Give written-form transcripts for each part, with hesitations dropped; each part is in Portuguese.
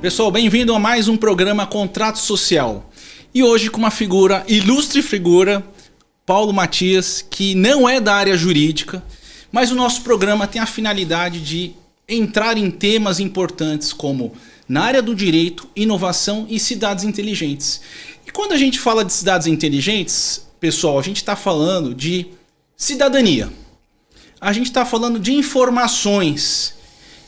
Pessoal, bem-vindo a mais um programa Contrato Social. E hoje com uma figura, ilustre figura, Paulo Matias, que não é da área jurídica, mas o nosso programa tem a finalidade de entrar em temas importantes como na área do direito, inovação e cidades inteligentes. E quando a gente fala de cidades inteligentes, pessoal, a gente está falando de cidadania. A gente está falando de informações.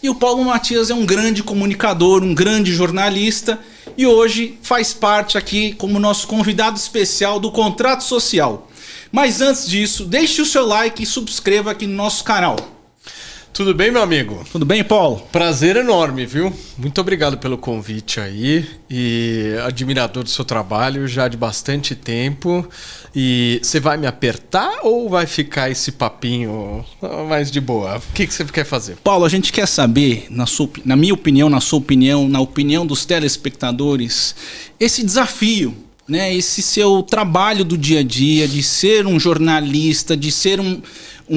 E o Paulo Matias é um grande comunicador, um grande jornalista e hoje faz parte aqui como nosso convidado especial do Contrato Social. Mas antes disso, deixe o seu like e subscreva aqui no nosso canal. Tudo bem, meu amigo? Tudo bem, Paulo? Prazer enorme, viu? Muito obrigado pelo convite aí e admirador do seu trabalho já de bastante tempo. E você vai me apertar ou vai ficar esse papinho mais de boa? O que você quer fazer? Paulo, a gente quer saber, na minha opinião, na sua opinião, na opinião dos telespectadores, esse desafio, né? Esse seu trabalho do dia a dia, de ser um jornalista, de ser um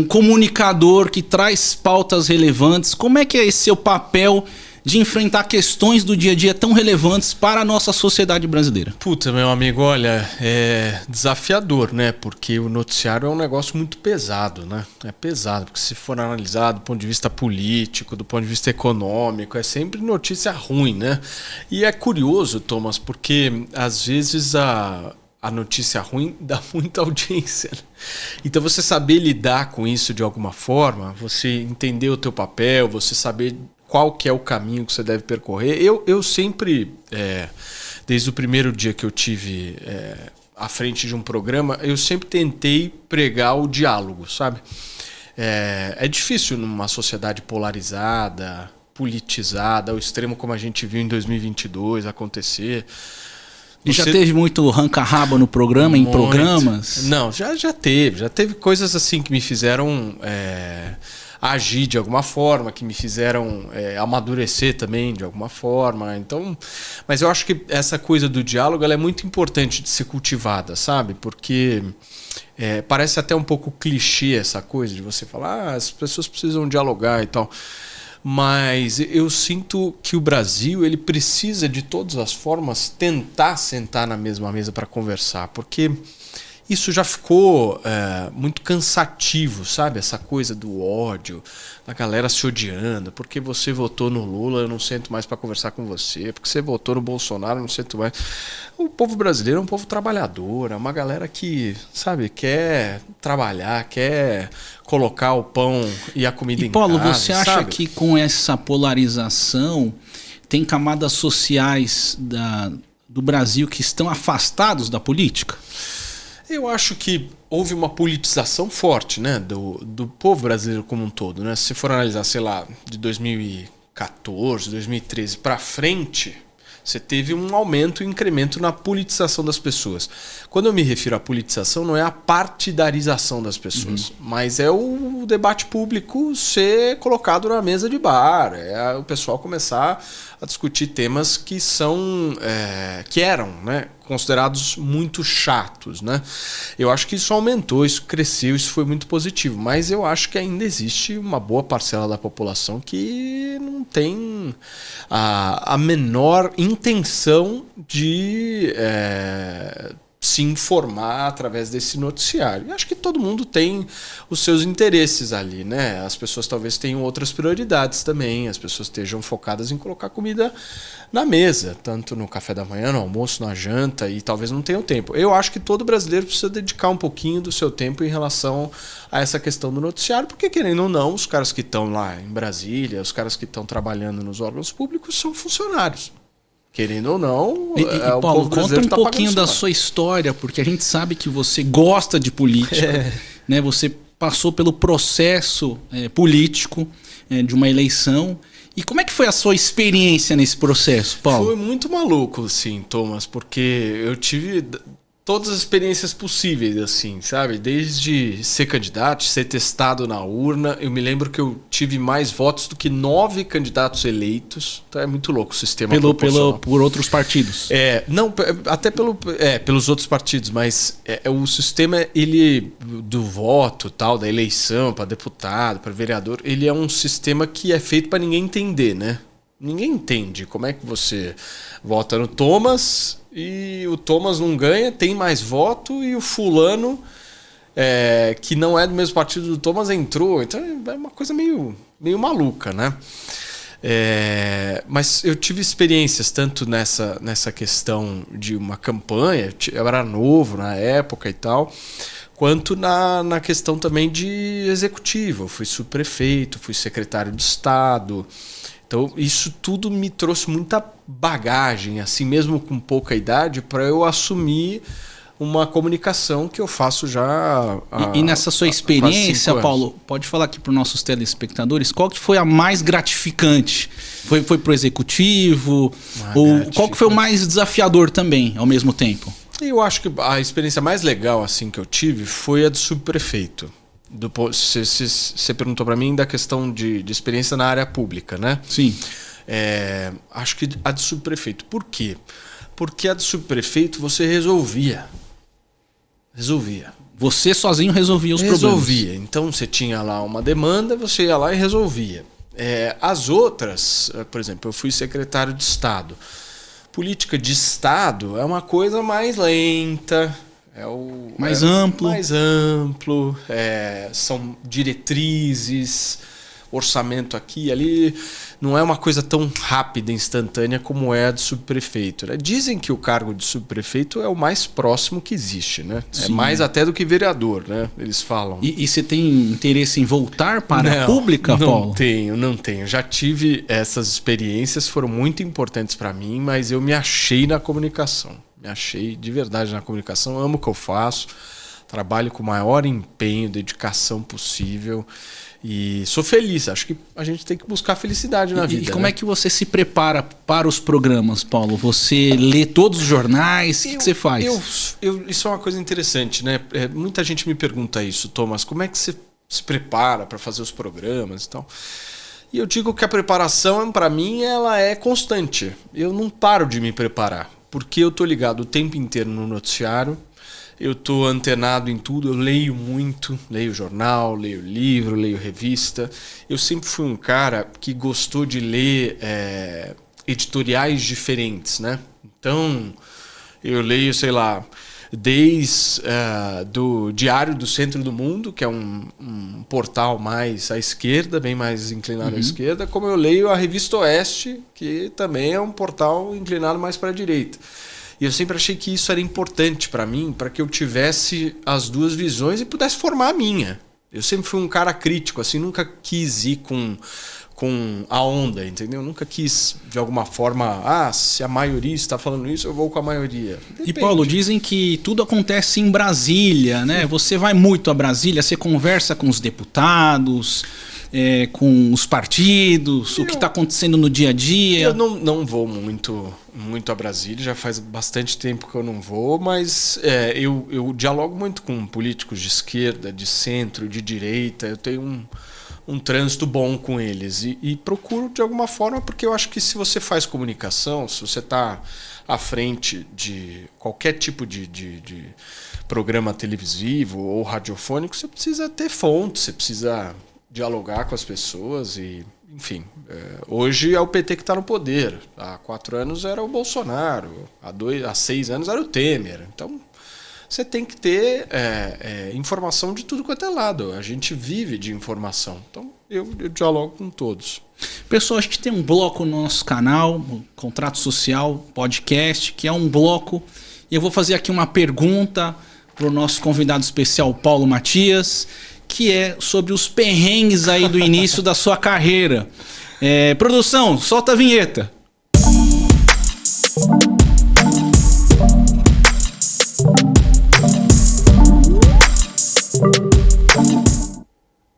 comunicador que traz pautas relevantes. Como é que é esse seu papel de enfrentar questões do dia a dia tão relevantes para a nossa sociedade brasileira? Puta, meu amigo, olha, é desafiador, né? Porque o noticiário é um negócio muito pesado, né? É pesado, porque se for analisado do ponto de vista político, do ponto de vista econômico, é sempre notícia ruim, né? E é curioso, Thomas, porque às vezes a notícia ruim dá muita audiência. Então você saber lidar com isso de alguma forma, você entender o teu papel, você saber qual que é o caminho que você deve percorrer. Eu sempre, desde o primeiro dia que eu tive à frente de um programa, eu sempre tentei pregar o diálogo, sabe? É difícil numa sociedade polarizada, politizada, ao extremo como a gente viu em 2022 acontecer. E já teve muito arranca-rabo no programa, em programas? Não, já teve coisas assim que me fizeram agir de alguma forma, que me fizeram amadurecer também de alguma forma. Então, mas eu acho que essa coisa do diálogo ela é muito importante de ser cultivada, sabe? Porque parece até um pouco clichê essa coisa de você falar, as pessoas precisam dialogar e tal. Mas eu sinto que o Brasil ele precisa de todas as formas tentar sentar na mesma mesa para conversar, porque isso já ficou muito cansativo, sabe? Essa coisa do ódio, da galera se odiando. Porque você votou no Lula, eu não sento mais para conversar com você. Porque você votou no Bolsonaro, eu não sento mais. O povo brasileiro é um povo trabalhador, é uma galera que, sabe, quer trabalhar, quer colocar o pão e a comida em casa. Paulo, você acha sabe? que com essa polarização tem camadas sociais do Brasil que estão afastados da política? Eu acho que houve uma politização forte, né, do povo brasileiro como um todo, né? Se for analisar, sei lá, de 2014, 2013 para frente, você teve um aumento e um incremento na politização das pessoas. Quando eu me refiro à politização, não é a partidarização das pessoas, mas é o debate público ser colocado na mesa de bar, é o pessoal começar a discutir temas que que eram, né, considerados muito chatos, né? Eu acho que isso aumentou, isso cresceu, isso foi muito positivo, mas eu acho que ainda existe uma boa parcela da população que não tem a menor intenção de se informar através desse noticiário. Eu acho que todo mundo tem os seus interesses ali, né? As pessoas talvez tenham outras prioridades também, as pessoas estejam focadas em colocar comida na mesa, tanto no café da manhã, no almoço, na janta, e talvez não tenham tempo. Eu acho que todo brasileiro precisa dedicar um pouquinho do seu tempo em relação a essa questão do noticiário, porque querendo ou não, os caras que estão lá em Brasília, os caras que estão trabalhando nos órgãos públicos são funcionários. Querendo ou não, e Paulo, conta um pouquinho da sua história, porque a gente sabe que você gosta de política, né? Você passou pelo processo político de uma eleição. E como é que foi a sua experiência nesse processo, Paulo? Foi muito maluco, sim, Thomas, porque eu tive todas as experiências possíveis, assim, sabe? Desde ser candidato, ser testado na urna. Eu me lembro que eu tive mais votos do que 9 candidatos eleitos. Então é muito louco o sistema proporcional. Por outros partidos. Não, até pelos outros partidos, mas o sistema, ele, do voto, tal, da eleição para deputado, para vereador, ele é um sistema que é feito para ninguém entender, né? Ninguém entende como é que você vota no Thomas e o Thomas não ganha, tem mais voto e o fulano, que não é do mesmo partido do Thomas, entrou. Então é uma coisa meio maluca, né? Mas eu tive experiências tanto nessa questão de uma campanha, eu era novo na época e tal, quanto na questão também de executivo. Eu fui subprefeito, fui secretário de Estado. Então, isso tudo me trouxe muita bagagem, assim mesmo com pouca idade, para eu assumir uma comunicação que eu faço já E nessa sua experiência, Paulo, pode falar aqui para os nossos telespectadores, qual que foi a mais gratificante? Foi para o executivo? Ou qual que foi o mais desafiador também, ao mesmo tempo? Eu acho que a experiência mais legal assim que eu tive foi a de subprefeito. Você perguntou para mim da questão de experiência na área pública, né? Sim. Acho que a de subprefeito. Por quê? Porque a de subprefeito você resolvia. Você sozinho resolvia os problemas. Resolvia. Então você tinha lá uma demanda, você ia lá e resolvia. As outras, por exemplo, eu fui secretário de Estado. Política de Estado é uma coisa mais lenta. Mais amplo. São diretrizes, orçamento aqui e ali. Não é uma coisa tão rápida, instantânea como é a de subprefeito, né? Dizem que o cargo de subprefeito é o mais próximo que existe, né? Sim. É mais até do que vereador, né? Eles falam. E você tem interesse em voltar para a pública, Paulo? Não tenho. Já tive essas experiências, foram muito importantes para mim, mas eu me achei na comunicação. Me achei de verdade na comunicação, amo o que eu faço, trabalho com o maior empenho, dedicação possível e sou feliz. Acho que a gente tem que buscar felicidade na vida. E como é que você se prepara para os programas, Paulo? Você lê todos os jornais? O que você faz? Isso é uma coisa interessante, né? Muita gente me pergunta isso, Thomas, como é que você se prepara para fazer os programas e tal? E eu digo que a preparação, para mim, ela é constante. Eu não paro de me preparar. Porque eu tô ligado o tempo inteiro no noticiário, eu tô antenado em tudo, eu leio muito, leio jornal, leio livro, leio revista. Eu sempre fui um cara que gostou de ler editoriais diferentes, né? Então, eu leio, sei lá, desde do Diário do Centro do Mundo, que é um portal mais à esquerda, bem mais inclinado à esquerda, como eu leio a Revista Oeste, que também é um portal inclinado mais para a direita. E eu sempre achei que isso era importante para mim, para que eu tivesse as duas visões e pudesse formar a minha. Eu sempre fui um cara crítico, assim, nunca quis ir com a onda, entendeu? Eu nunca quis, de alguma forma, se a maioria está falando isso, eu vou com a maioria. Depende. E, Paulo, dizem que tudo acontece em Brasília, né? Você vai muito a Brasília, você conversa com os deputados, com os partidos, o que está acontecendo no dia a dia. Eu não vou muito a Brasília, já faz bastante tempo que eu não vou, mas eu dialogo muito com políticos de esquerda, de centro, de direita, eu tenho um trânsito bom com eles e procuro de alguma forma, porque eu acho que se você faz comunicação, se você está à frente de qualquer tipo de programa televisivo ou radiofônico, você precisa ter fonte, você precisa dialogar com as pessoas e, enfim, hoje é o PT que está no poder. Há 4 anos era o Bolsonaro, há 6 anos era o Temer. Então, você tem que ter informação de tudo quanto é lado. A gente vive de informação. Então, eu dialogo com todos. Pessoal, a gente tem um bloco no nosso canal, o Contrato Social Podcast, que é um bloco. E eu vou fazer aqui uma pergunta para o nosso convidado especial, Paulo Matias, que é sobre os perrengues aí do início da sua carreira. Produção, solta a vinheta.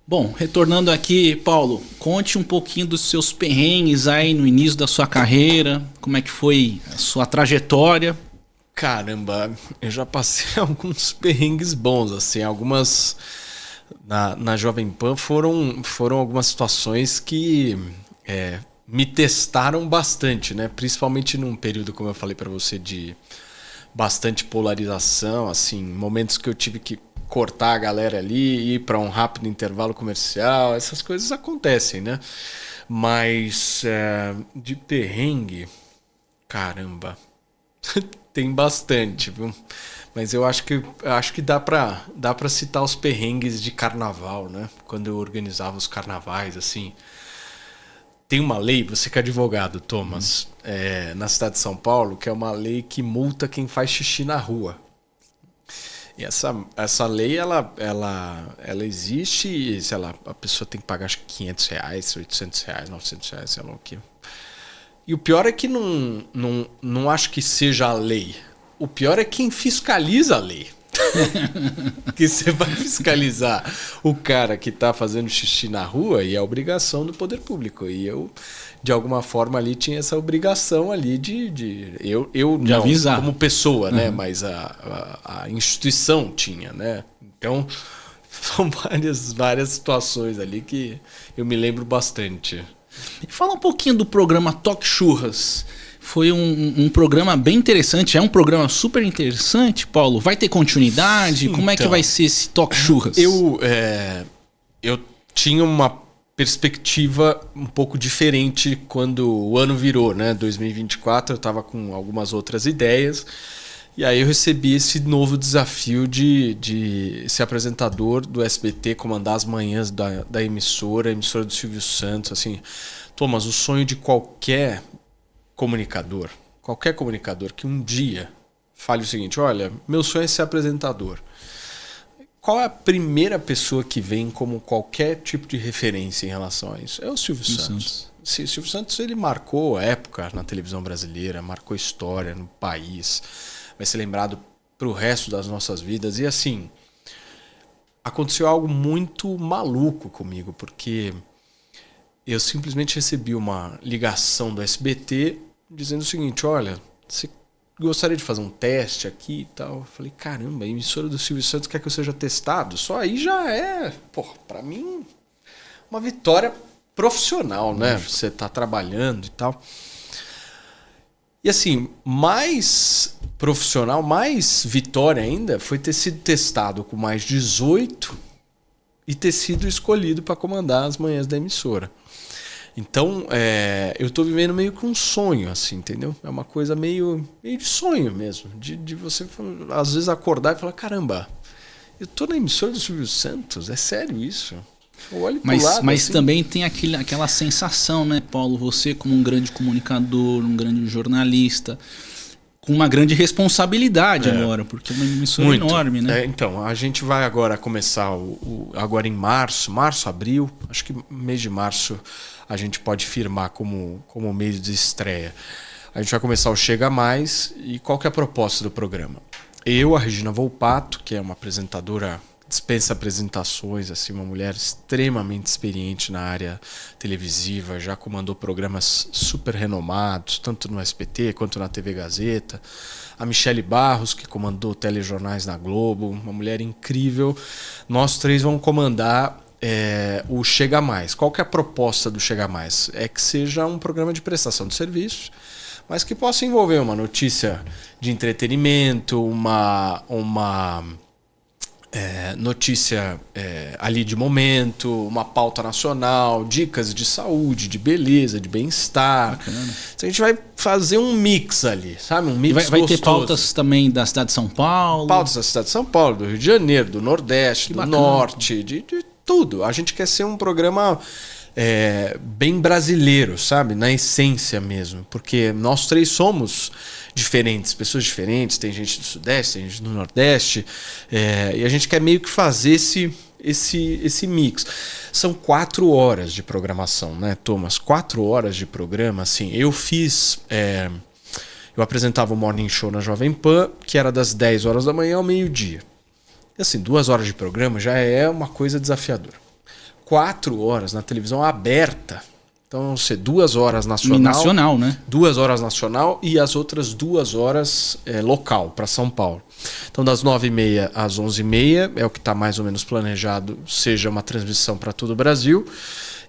Bom, retornando aqui, Paulo, conte um pouquinho dos seus perrengues aí no início da sua carreira, como é que foi a sua trajetória. Caramba, eu já passei alguns perrengues bons, assim, algumas... Na Jovem Pan foram algumas situações que me testaram bastante, né? Principalmente num período, como eu falei para você, de bastante polarização, assim, momentos que eu tive que cortar a galera ali, ir para um rápido intervalo comercial, essas coisas acontecem, né? Mas de perrengue, caramba, tem bastante, viu? Mas eu acho que dá pra citar os perrengues de carnaval, né? Quando eu organizava os carnavais, assim. Tem uma lei, você que é advogado, Thomas, na cidade de São Paulo, que é uma lei que multa quem faz xixi na rua. E essa lei, ela existe e, sei lá, a pessoa tem que pagar acho que R$500, R$800, R$900, sei lá o quê. E o pior é que não acho que seja a lei. O pior é quem fiscaliza a lei. Que você vai fiscalizar o cara que está fazendo xixi na rua e é obrigação do poder público. E eu, de alguma forma, ali tinha essa obrigação ali eu de não, avisar. como pessoa, né? Mas a instituição tinha, né? Então, são várias situações ali que eu me lembro bastante. E fala um pouquinho do programa Toque Churras. Foi um programa bem interessante, é um programa super interessante, Paulo. Vai ter continuidade? Como é que vai ser esse Toque Churras? Eu tinha uma perspectiva um pouco diferente quando o ano virou, né? 2024, eu estava com algumas outras ideias. E aí eu recebi esse novo desafio de ser apresentador do SBT, comandar as manhãs da emissora do Silvio Santos. Assim, Thomas, o sonho de qualquer comunicador que um dia fale o seguinte: olha, meu sonho é ser apresentador. Qual é a primeira pessoa que vem como qualquer tipo de referência em relação a isso? É o Silvio Santos. Sim, o Silvio Santos, ele marcou a época na televisão brasileira, marcou história no país, vai ser lembrado para o resto das nossas vidas. E assim, aconteceu algo muito maluco comigo, porque eu simplesmente recebi uma ligação do SBT dizendo o seguinte: olha, você gostaria de fazer um teste aqui e tal? Eu falei, caramba, a emissora do Silvio Santos quer que eu seja testado? Só aí já é, pra mim, uma vitória profissional, né? Você tá trabalhando e tal. E assim, mais profissional, mais vitória ainda foi ter sido testado com mais 18 e ter sido escolhido para comandar as manhãs da emissora. Então, eu tô vivendo meio que um sonho, assim, entendeu? É uma coisa meio de sonho mesmo. De você, às vezes, acordar e falar, caramba, eu tô na emissora do Silvio Santos? É sério isso? Eu olho pro lado, mas assim, também tem aquela sensação, né, Paulo? Você como um grande comunicador, um grande jornalista, com uma grande responsabilidade agora, porque é uma emissora enorme, né? Então, a gente vai agora começar agora em março, abril, acho que mês de março a gente pode firmar como mês de estreia. A gente vai começar o Chega Mais. E qual que é a proposta do programa? Eu, a Regina Volpato, que é uma apresentadora, dispensa apresentações, assim, uma mulher extremamente experiente na área televisiva, já comandou programas super renomados, tanto no SBT quanto na TV Gazeta. A Michele Barros, que comandou telejornais na Globo, uma mulher incrível. Nós três vamos comandar o Chega Mais. Qual que é a proposta do Chega Mais? É que seja um programa de prestação de serviço, mas que possa envolver uma notícia de entretenimento, uma notícia ali de momento, uma pauta nacional, dicas de saúde, de beleza, de bem-estar. Bacana. Então a gente vai fazer um mix ali, sabe? Um mix vai ter pautas também da cidade de São Paulo? Pautas da cidade de São Paulo, do Rio de Janeiro, do Nordeste, do Norte, de tudo. A gente quer ser um programa bem brasileiro, sabe? Na essência mesmo. Porque nós três somos diferentes, pessoas diferentes. Tem gente do Sudeste, tem gente do Nordeste. E a gente quer meio que fazer esse mix. São 4 horas de programação, né, Thomas? 4 horas de programa, assim. Eu apresentava o Morning Show na Jovem Pan, que era das 10 horas da manhã ao meio-dia. E assim, 2 horas de programa já é uma coisa desafiadora. 4 horas na televisão aberta, Então vão ser 2 horas nacional. Nacional, né? 2 horas nacional e as outras 2 horas local, para São Paulo. Então das 9h30 às 11h30 é o que está mais ou menos planejado, seja uma transmissão para todo o Brasil.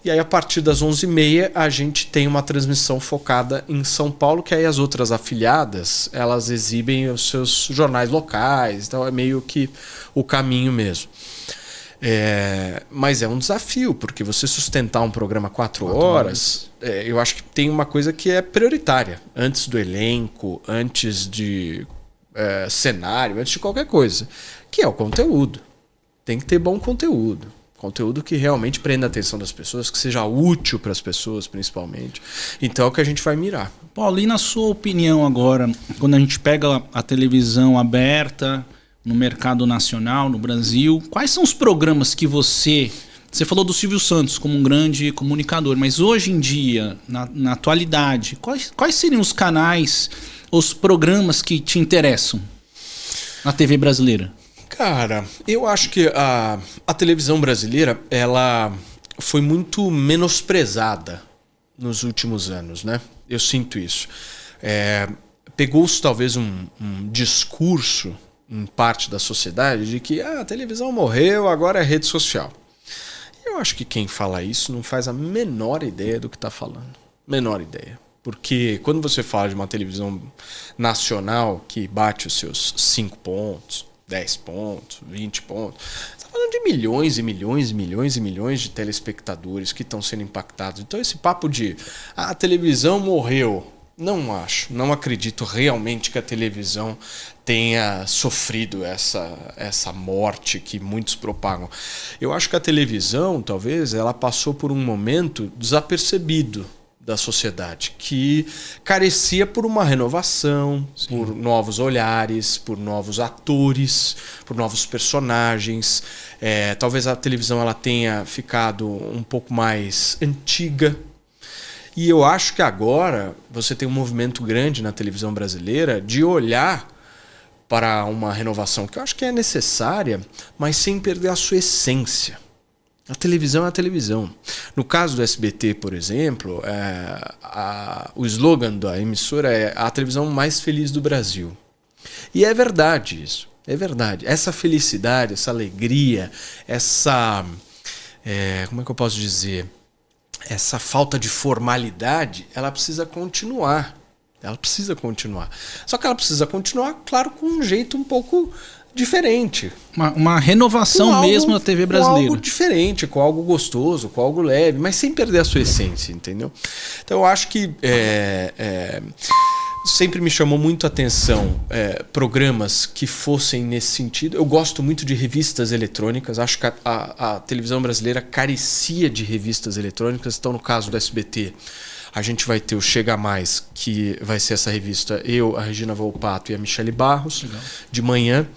E aí a partir das 11h30 a gente tem uma transmissão focada em São Paulo, que aí as outras afiliadas, elas exibem os seus jornais locais, então é meio que o caminho mesmo. Mas é um desafio, porque você sustentar um programa 4 horas, eu acho que tem uma coisa que é prioritária, antes do elenco, antes de cenário, antes de qualquer coisa, que é o conteúdo. Tem que ter bom conteúdo. Conteúdo que realmente prenda a atenção das pessoas, que seja útil para as pessoas, principalmente. Então é o que a gente vai mirar. Paulo, e na sua opinião agora, quando a gente pega a televisão aberta no mercado nacional, no Brasil, quais são os programas que você falou do Silvio Santos como um grande comunicador, mas hoje em dia, na atualidade, quais seriam os canais, os programas que te interessam na TV brasileira? Cara, eu acho que a televisão brasileira, ela foi muito menosprezada nos últimos anos, né? Eu sinto isso. Pegou-se talvez um discurso em parte da sociedade de que a televisão morreu, agora é rede social. Eu acho que quem fala isso não faz a menor ideia do que está falando. Menor ideia. Porque quando você fala de uma televisão nacional que bate os seus 5 pontos, 10 pontos, 20 pontos. Você está falando de milhões e milhões e milhões e milhões de telespectadores que estão sendo impactados. Então esse papo de a televisão morreu, não acredito realmente que a televisão tenha sofrido essa morte que muitos propagam. Eu acho que a televisão, talvez, ela passou por um momento desapercebido da sociedade, que carecia por uma renovação, sim, por novos olhares, por novos atores, por novos personagens. Talvez a televisão ela tenha ficado um pouco mais antiga. E eu acho que agora você tem um movimento grande na televisão brasileira de olhar para uma renovação que eu acho que é necessária, mas sem perder a sua essência. A televisão é a televisão. No caso do SBT, por exemplo, o slogan da emissora é a televisão mais feliz do Brasil. E é verdade isso. É verdade. Essa felicidade, essa alegria, como é que eu posso dizer? Essa falta de formalidade, ela precisa continuar. Ela precisa continuar. Só que ela precisa continuar, claro, com um jeito um pouco diferente. Uma renovação mesmo da TV brasileira. Com algo diferente, com algo gostoso, com algo leve, mas sem perder a sua essência, entendeu? Então eu acho que sempre me chamou muito a atenção programas que fossem nesse sentido. Eu gosto muito de revistas eletrônicas, acho que a televisão brasileira carecia de revistas eletrônicas. Então no caso do SBT, a gente vai ter o Chega Mais, que vai ser essa revista, eu, a Regina Volpato e a Michele Barros, legal, de manhã.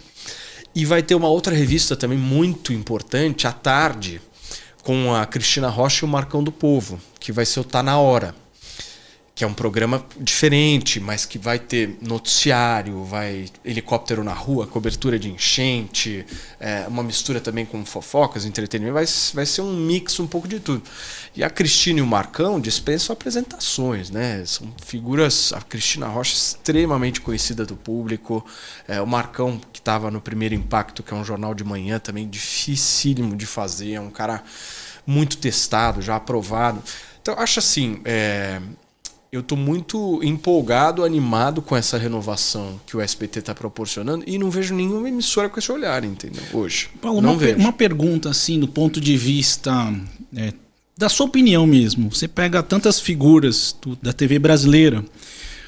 E vai ter uma outra revista também muito importante, à tarde, com a Cristina Rocha e o Marcão do Povo, que vai ser o Tá Na Hora, que é um programa diferente, mas que vai ter noticiário, vai helicóptero na rua, cobertura de enchente, uma mistura também com fofocas, entretenimento, vai ser um mix um pouco de tudo. E a Cristina e o Marcão dispensam apresentações, né? São figuras, a Cristina Rocha extremamente conhecida do público, o Marcão que estava no Primeiro Impacto, que é um jornal de manhã também dificílimo de fazer, é um cara muito testado, já aprovado. Então eu acho assim, eu estou muito empolgado, animado com essa renovação que o SBT está proporcionando e não vejo nenhuma emissora com esse olhar, entendeu? Hoje. Paulo, uma pergunta assim, do ponto de vista da sua opinião mesmo. Você pega tantas figuras da TV brasileira,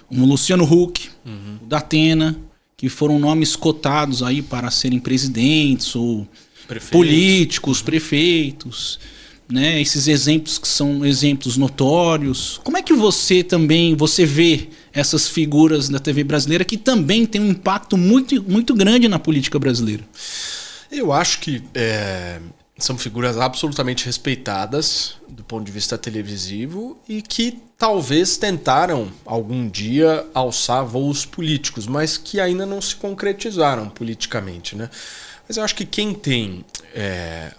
como o Luciano Huck, o Datena, que foram nomes cotados aí para serem presidentes ou políticos, prefeitos, né? Esses exemplos que são exemplos notórios. Como é que você vê essas figuras da TV brasileira que também tem um impacto muito, muito grande na política brasileira? Eu acho que são figuras absolutamente respeitadas do ponto de vista televisivo e que talvez tentaram algum dia alçar voos políticos, mas que ainda não se concretizaram politicamente, né? Mas eu acho que quem tem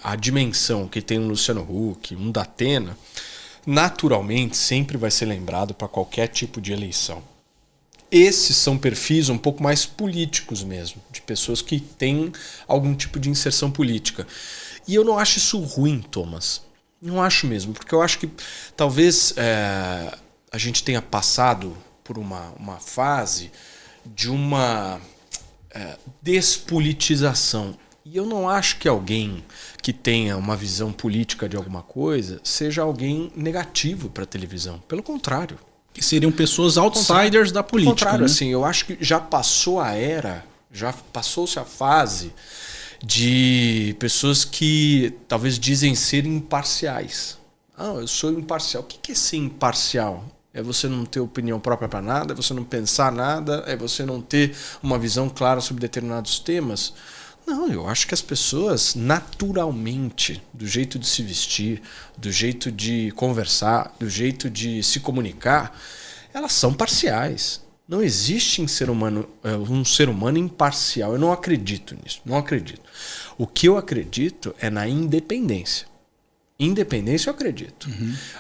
a dimensão que tem um Luciano Huck, um Datena, naturalmente sempre vai ser lembrado para qualquer tipo de eleição. Esses são perfis um pouco mais políticos mesmo, de pessoas que têm algum tipo de inserção política. E eu não acho isso ruim, Thomas. Não acho mesmo, porque eu acho que talvez a gente tenha passado por uma fase de uma despolitização. E eu não acho que alguém que tenha uma visão política de alguma coisa seja alguém negativo para a televisão. Pelo contrário. Que seriam pessoas outsiders da política. Ao contrário, né? assim, eu acho que já passou a era, já passou-se a fase de pessoas que talvez dizem ser imparciais. Ah, eu sou imparcial. O que é ser imparcial? É você não ter opinião própria para nada, é você não pensar nada, é você não ter uma visão clara sobre determinados temas? Não, eu acho que as pessoas, naturalmente, do jeito de se vestir, do jeito de conversar, do jeito de se comunicar, elas são parciais. Não existe um ser humano imparcial. Eu não acredito nisso. Não acredito. O que eu acredito é na independência. Independência eu acredito.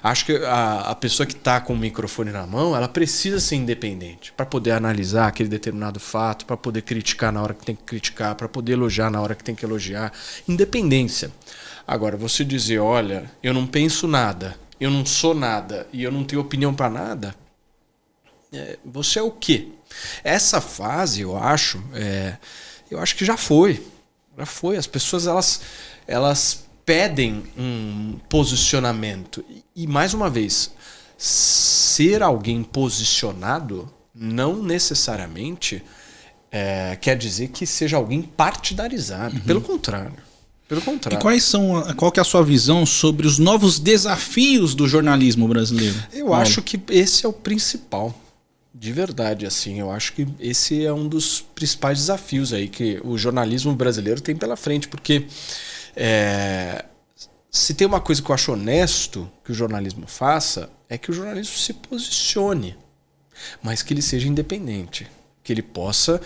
Acho que a pessoa que está com o microfone na mão, ela precisa ser independente para poder analisar aquele determinado fato, para poder criticar na hora que tem que criticar, para poder elogiar na hora que tem que elogiar. Independência. Agora, você dizer, olha, eu não penso nada, eu não sou nada e eu não tenho opinião para nada, você é o quê? Essa fase, eu acho que já foi. Já foi. As pessoas, elas pedem um posicionamento. E, mais uma vez, ser alguém posicionado não necessariamente quer dizer que seja alguém partidarizado. Pelo contrário. E qual que é a sua visão sobre os novos desafios do jornalismo brasileiro? Eu acho que esse é o principal. De verdade, assim, eu acho que esse é um dos principais desafios aí que o jornalismo brasileiro tem pela frente, porque se tem uma coisa que eu acho honesto que o jornalismo faça, é que o jornalismo se posicione, mas que ele seja independente, que ele possa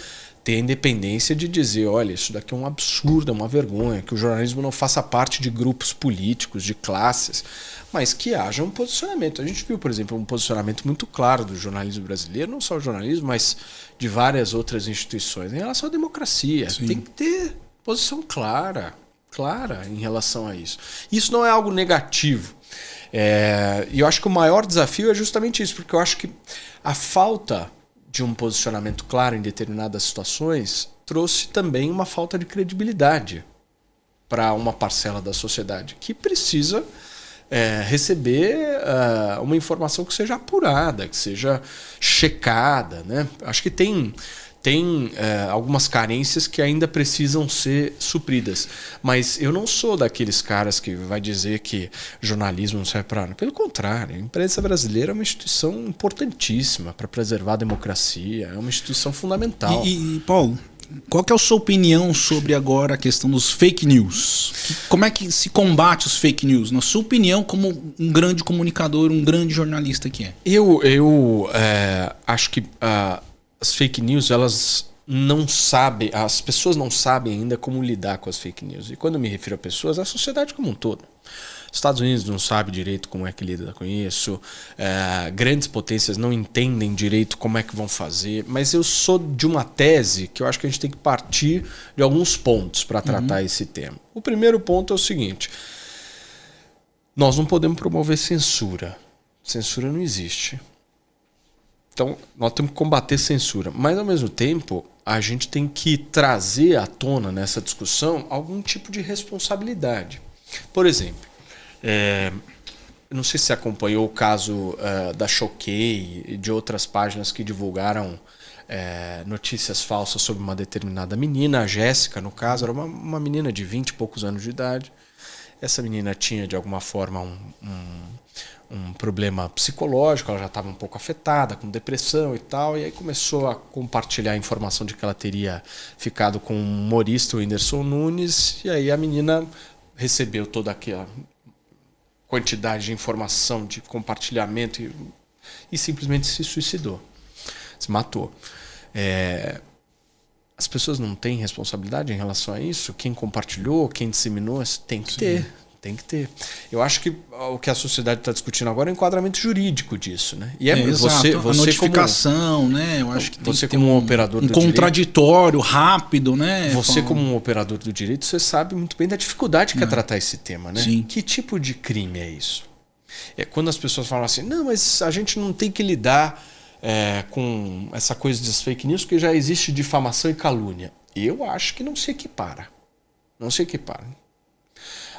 ter a independência de dizer, olha, isso daqui é um absurdo, é uma vergonha, que o jornalismo não faça parte de grupos políticos, de classes, mas que haja um posicionamento. A gente viu, por exemplo, um posicionamento muito claro do jornalismo brasileiro, não só o jornalismo, mas de várias outras instituições em relação à democracia. Sim. Tem que ter posição clara em relação a isso. Isso não é algo negativo. E eu acho que o maior desafio é justamente isso, porque eu acho que a falta de um posicionamento claro em determinadas situações trouxe também uma falta de credibilidade para uma parcela da sociedade que precisa receber uma informação que seja apurada, que seja checada, né? Acho que tem algumas carências que ainda precisam ser supridas. Mas eu não sou daqueles caras que vai dizer que jornalismo não serve para nada. Pelo contrário, a imprensa brasileira é uma instituição importantíssima para preservar a democracia, é uma instituição fundamental. E Paulo, qual que é a sua opinião sobre agora a questão dos fake news? Como é que se combate os fake news? Na sua opinião, como um grande comunicador, um grande jornalista que é? Eu acho que as fake news, elas não sabem, as pessoas não sabem ainda como lidar com as fake news. E quando eu me refiro a pessoas, é a sociedade como um todo. Os Estados Unidos não sabem direito como é que lida com isso, grandes potências não entendem direito como é que vão fazer, mas eu sou de uma tese que eu acho que a gente tem que partir de alguns pontos para tratar esse tema. O primeiro ponto é o seguinte: nós não podemos promover censura. Censura não existe. Então, nós temos que combater censura. Mas, ao mesmo tempo, a gente tem que trazer à tona nessa discussão algum tipo de responsabilidade. Por exemplo, não sei se você acompanhou o caso da Choquei e de outras páginas que divulgaram notícias falsas sobre uma determinada menina. A Jéssica, no caso, era uma menina de 20 e poucos anos de idade. Essa menina tinha, de alguma forma, um problema psicológico, ela já estava um pouco afetada, com depressão e tal, e aí começou a compartilhar a informação de que ela teria ficado com o humorista, o Whindersson Nunes, e aí a menina recebeu toda aquela quantidade de informação, de compartilhamento, e simplesmente se suicidou, se matou. As pessoas não têm responsabilidade em relação a isso? Quem compartilhou, quem disseminou, tem que ter. Tem que ter. Eu acho que o que a sociedade está discutindo agora é o enquadramento jurídico disso, né? E você a notificação, como, né? Eu acho que tem você que ter como um operador do contraditório rápido, né? Você como um operador do direito, você sabe muito bem da dificuldade que é tratar esse tema, né? Sim. Que tipo de crime é isso? É quando as pessoas falam assim, não, mas a gente não tem que lidar com essa coisa das fake news, porque já existe difamação e calúnia. Eu acho que não se equipara. Não se equipara.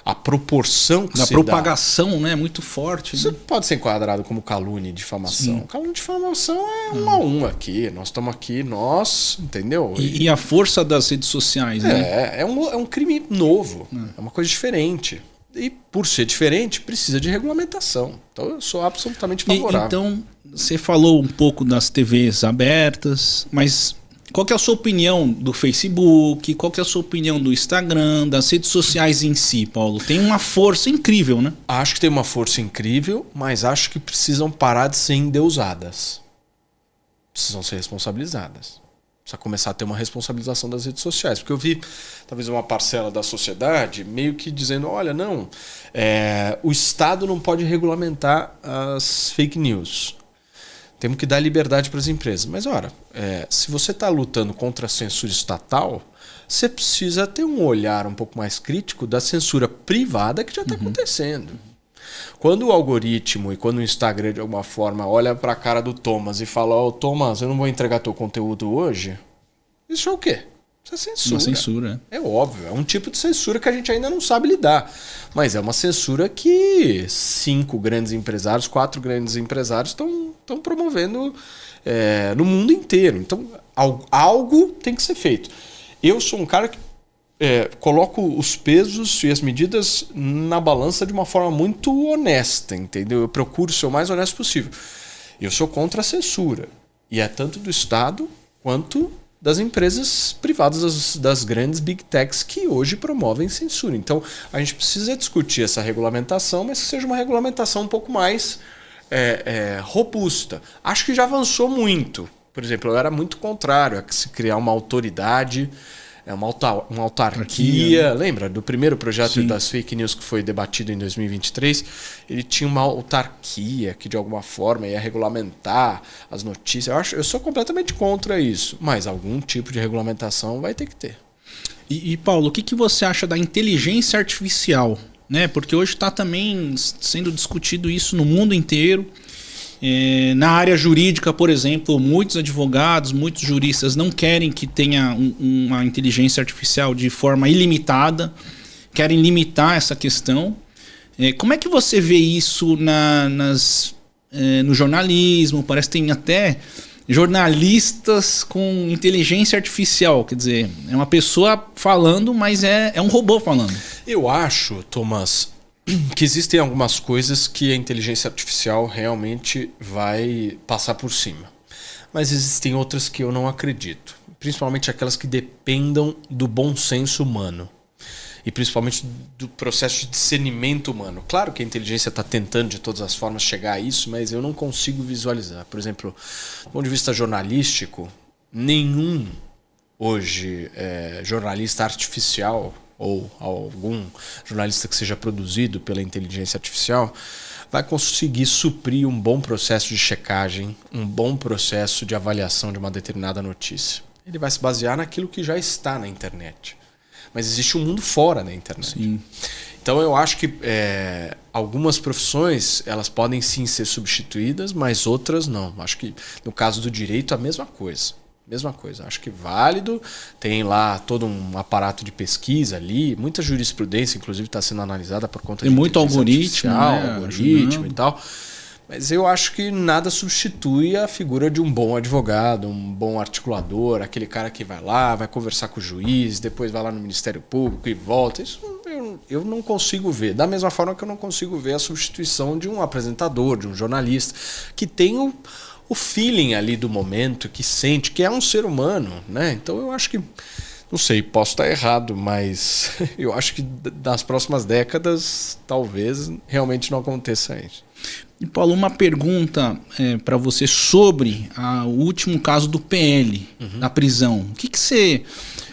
A proporção que da propagação, né, é muito forte. Isso né? pode ser enquadrado como calúnia e difamação. Sim. Calúnia e difamação é 1 a 1 aqui. Nós estamos aqui, entendeu? E a força das redes sociais, né? É um crime novo. É uma coisa diferente. E por ser diferente, precisa de regulamentação. Então eu sou absolutamente favorável. Então, você falou um pouco das TVs abertas, mas qual que é a sua opinião do Facebook? Qual que é a sua opinião do Instagram, das redes sociais em si, Paulo? Tem uma força incrível, né? Acho que tem uma força incrível, mas acho que precisam parar de ser endeusadas. Precisam ser responsabilizadas. Precisa começar a ter uma responsabilização das redes sociais. Porque eu vi, talvez, uma parcela da sociedade meio que dizendo, olha, não, o Estado não pode regulamentar as fake news. Temos que dar liberdade para as empresas. Mas, ora, se você está lutando contra a censura estatal, você precisa ter um olhar um pouco mais crítico da censura privada que já está acontecendo. Quando o algoritmo e quando o Instagram, de alguma forma, olha para a cara do Thomas e fala, Thomas, eu não vou entregar teu conteúdo hoje, isso é o quê? Isso é censura. Uma censura. É óbvio, é um tipo de censura que a gente ainda não sabe lidar. Mas é uma censura que 5 grandes empresários, 4 grandes empresários estão promovendo no mundo inteiro. Então, algo tem que ser feito. Eu sou um cara que coloco os pesos e as medidas na balança de uma forma muito honesta, entendeu? Eu procuro ser o mais honesto possível. Eu sou contra a censura. E é tanto do Estado quanto das empresas privadas, das grandes big techs que hoje promovem censura. Então, a gente precisa discutir essa regulamentação, mas que seja uma regulamentação um pouco mais robusta. Acho que já avançou muito. Por exemplo, eu era muito contrário a se criar uma autoridade, uma autarquia. Lembra do primeiro projeto Sim. das fake news que foi debatido em 2023? Ele tinha uma autarquia que, de alguma forma, ia regulamentar as notícias. Eu sou completamente contra isso, mas algum tipo de regulamentação vai ter que ter. E Paulo, o que você acha da inteligência artificial? Né? Porque hoje está também sendo discutido isso no mundo inteiro. Na área jurídica, por exemplo, muitos advogados, muitos juristas não querem que tenha uma inteligência artificial de forma ilimitada, querem limitar essa questão. Como é que você vê isso no jornalismo? Parece que tem até jornalistas com inteligência artificial, quer dizer, é uma pessoa falando, mas é um robô falando. Eu acho, Thomas, que existem algumas coisas que a inteligência artificial realmente vai passar por cima. Mas existem outras que eu não acredito. Principalmente aquelas que dependam do bom senso humano. E principalmente do processo de discernimento humano. Claro que a inteligência está tentando de todas as formas chegar a isso, mas eu não consigo visualizar. Por exemplo, do ponto de vista jornalístico, nenhum hoje jornalista artificial ou algum jornalista que seja produzido pela inteligência artificial vai conseguir suprir um bom processo de checagem, um bom processo de avaliação de uma determinada notícia. Ele vai se basear naquilo que já está na internet. Mas existe um mundo fora da internet. Sim. Então eu acho que algumas profissões elas podem sim ser substituídas, mas outras não. Acho que no caso do direito a mesma coisa. Mesma coisa, acho que válido, tem lá todo um aparato de pesquisa ali, muita jurisprudência, inclusive, está sendo analisada por conta de muito algoritmo, algoritmo e tal. Mas eu acho que nada substitui a figura de um bom advogado, um bom articulador, aquele cara que vai lá, vai conversar com o juiz, depois vai lá no Ministério Público e volta. Isso eu não consigo ver. Da mesma forma que eu não consigo ver a substituição de um apresentador, de um jornalista, que tem o feeling ali do momento, que sente, que é um ser humano, né? Então eu acho que, não sei, posso estar errado, mas eu acho que nas próximas décadas talvez realmente não aconteça isso. E Paulo, uma pergunta para você sobre o último caso do PL, da prisão.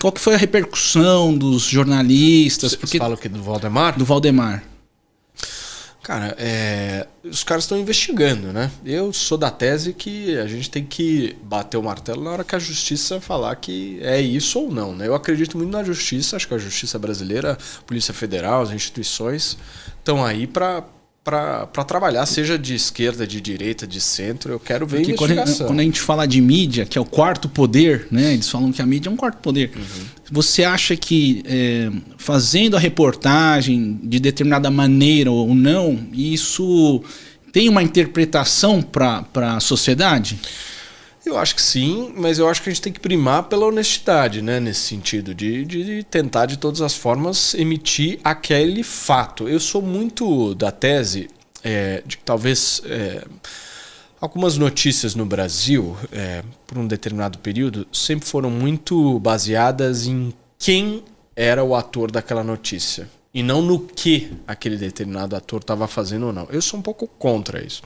Qual que foi a repercussão dos jornalistas? Você fala o quê? Do Valdemar? Do Valdemar. Cara, os caras estão investigando, né? Eu sou da tese que a gente tem que bater o martelo na hora que a justiça falar que é isso ou não, né? Eu acredito muito na justiça, acho que a justiça brasileira, a Polícia Federal, as instituições estão aí para trabalhar, seja de esquerda, de direita, de centro. Eu quero ver investigação. Quando a gente fala de mídia, que é o quarto poder, né? Eles falam que a mídia é um quarto poder. Você acha que fazendo a reportagem de determinada maneira ou não, isso tem uma interpretação para a sociedade? Eu acho que sim, mas eu acho que a gente tem que primar pela honestidade, né? Nesse sentido, de tentar de todas as formas emitir aquele fato. Eu sou muito da tese de que talvez algumas notícias no Brasil, por um determinado período, sempre foram muito baseadas em quem era o ator daquela notícia. E não no que aquele determinado ator estava fazendo ou não. Eu sou um pouco contra isso.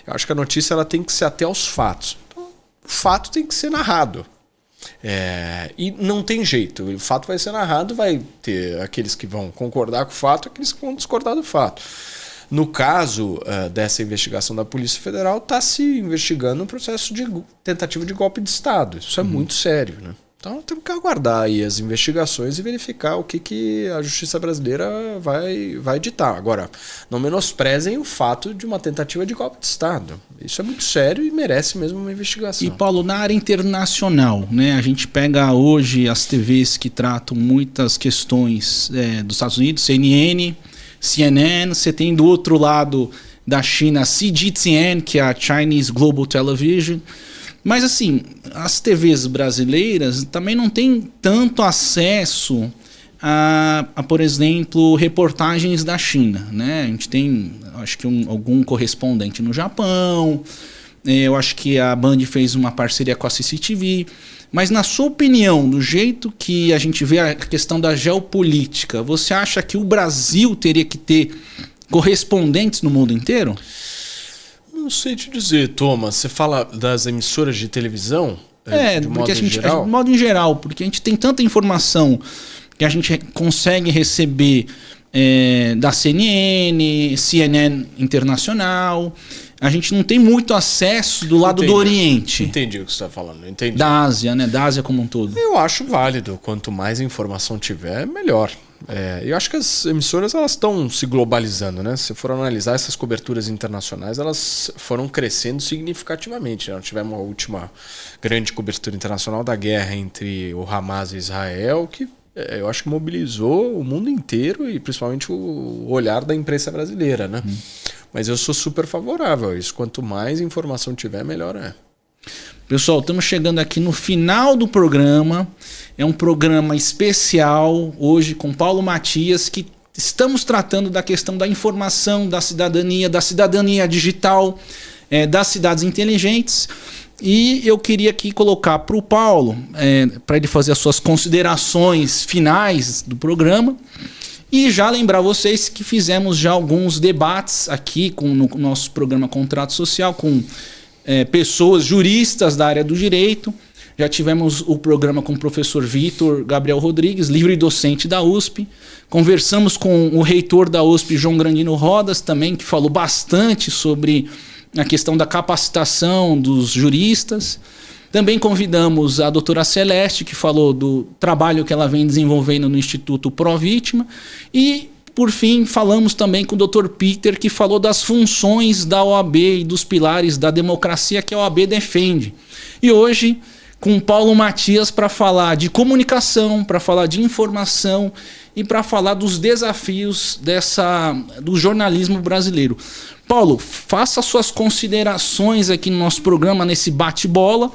Eu acho que a notícia ela tem que ser até aos fatos. O fato tem que ser narrado. E não tem jeito. O fato vai ser narrado, vai ter aqueles que vão concordar com o fato e aqueles que vão discordar do fato. No caso dessa investigação da Polícia Federal, está se investigando um processo de tentativa de golpe de Estado. Isso é muito sério, né? Então temos que aguardar aí as investigações e verificar o que a justiça brasileira vai ditar. Agora, não menosprezem o fato de uma tentativa de golpe de Estado. Isso é muito sério e merece mesmo uma investigação. E, Paulo, na área internacional, né, a gente pega hoje as TVs que tratam muitas questões dos Estados Unidos, CNN, você tem do outro lado da China a CGTN, que é a Chinese Global Television. Mas assim, as TVs brasileiras também não têm tanto acesso a por exemplo, reportagens da China, né? A gente tem, acho que algum correspondente no Japão, eu acho que a Band fez uma parceria com a CCTV. Mas na sua opinião, do jeito que a gente vê a questão da geopolítica, você acha que o Brasil teria que ter correspondentes no mundo inteiro? Não sei te dizer, Thomas. Você fala das emissoras de televisão? De modo geral? De modo em geral, porque a gente tem tanta informação que a gente consegue receber da CNN Internacional. A gente não tem muito acesso do lado do Oriente. Entendi o que você está falando. Entendi. Da Ásia, né? Da Ásia como um todo. Eu acho válido. Quanto mais informação tiver, melhor. Eu acho que as emissoras elas estão se globalizando, né? Se for analisar essas coberturas internacionais, elas foram crescendo significativamente. Nós tivemos a última grande cobertura internacional da guerra entre o Hamas e Israel, que eu acho que mobilizou o mundo inteiro e principalmente o olhar da imprensa brasileira, né? Mas eu sou super favorável a isso. Quanto mais informação tiver, melhor é. Pessoal, estamos chegando aqui no final do programa. É um programa especial hoje com Paulo Matias, que estamos tratando da questão da informação, da cidadania digital, das cidades inteligentes. E eu queria aqui colocar para o Paulo, para ele fazer as suas considerações finais do programa. E já lembrar vocês que fizemos já alguns debates aqui no nosso programa Contrato Social com pessoas juristas da área do direito. Já tivemos o programa com o professor Vitor Gabriel Rodrigues, livre docente da USP. Conversamos com o reitor da USP, João Grandino Rodas, também, que falou bastante sobre a questão da capacitação dos juristas. Também convidamos a doutora Celeste, que falou do trabalho que ela vem desenvolvendo no Instituto Pró-Vítima. E, por fim, falamos também com o Dr. Peter, que falou das funções da OAB e dos pilares da democracia que a OAB defende. E hoje, com Paulo Matias, para falar de comunicação, para falar de informação e para falar dos desafios do jornalismo brasileiro. Paulo, faça suas considerações aqui no nosso programa, nesse bate-bola,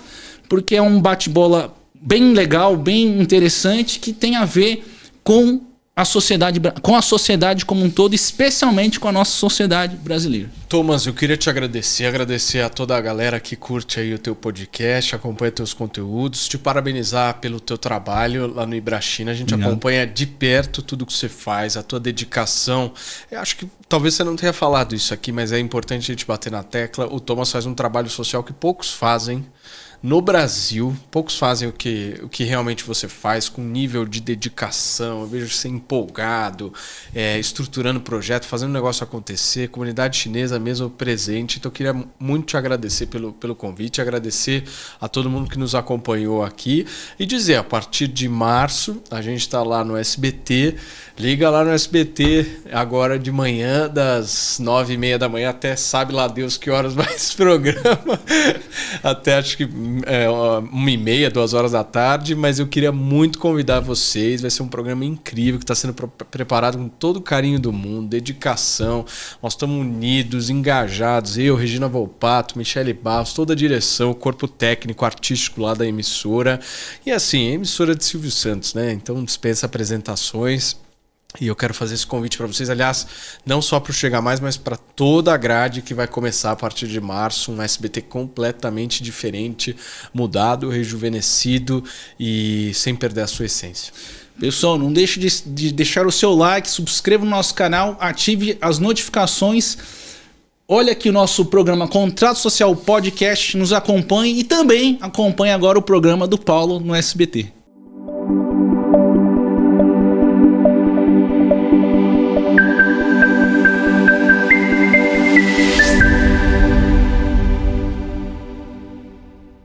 porque é um bate-bola bem legal, bem interessante, que tem a ver com a sociedade como um todo, especialmente com a nossa sociedade brasileira. Thomas, eu queria te agradecer a toda a galera que curte aí o teu podcast, acompanha teus conteúdos, te parabenizar pelo teu trabalho lá no Ibrachina. A gente acompanha de perto tudo que você faz, a tua dedicação. Eu acho que talvez você não tenha falado isso aqui, mas é importante a gente bater na tecla. O Thomas faz um trabalho social que poucos fazem no Brasil. Poucos fazem o que realmente você faz, com nível de dedicação. Eu vejo você empolgado, estruturando o projeto, fazendo o negócio acontecer. Comunidade chinesa mesmo presente. Então eu queria muito te agradecer pelo convite, agradecer a todo mundo que nos acompanhou aqui e dizer, a partir de março, a gente está lá no SBT. Liga lá no SBT agora de manhã, das 9h30 da manhã até sabe lá Deus que horas vai esse programa. Até acho que 1h30, 2h da tarde. Mas eu queria muito convidar vocês. Vai ser um programa incrível que está sendo preparado com todo o carinho do mundo, dedicação. Nós estamos unidos, engajados. Eu, Regina Volpato, Michele Barros, toda a direção, o corpo técnico, artístico lá da emissora. E assim, a emissora de Silvio Santos, né? Então dispensa apresentações. E eu quero fazer esse convite para vocês, aliás, não só para o Chega Mais, mas para toda a grade que vai começar a partir de março, um SBT completamente diferente, mudado, rejuvenescido e sem perder a sua essência. Pessoal, não deixe de deixar o seu like, subscreva no nosso canal, ative as notificações. Olha aqui o nosso programa Contrato Social Podcast, nos acompanhe e também acompanhe agora o programa do Paulo no SBT.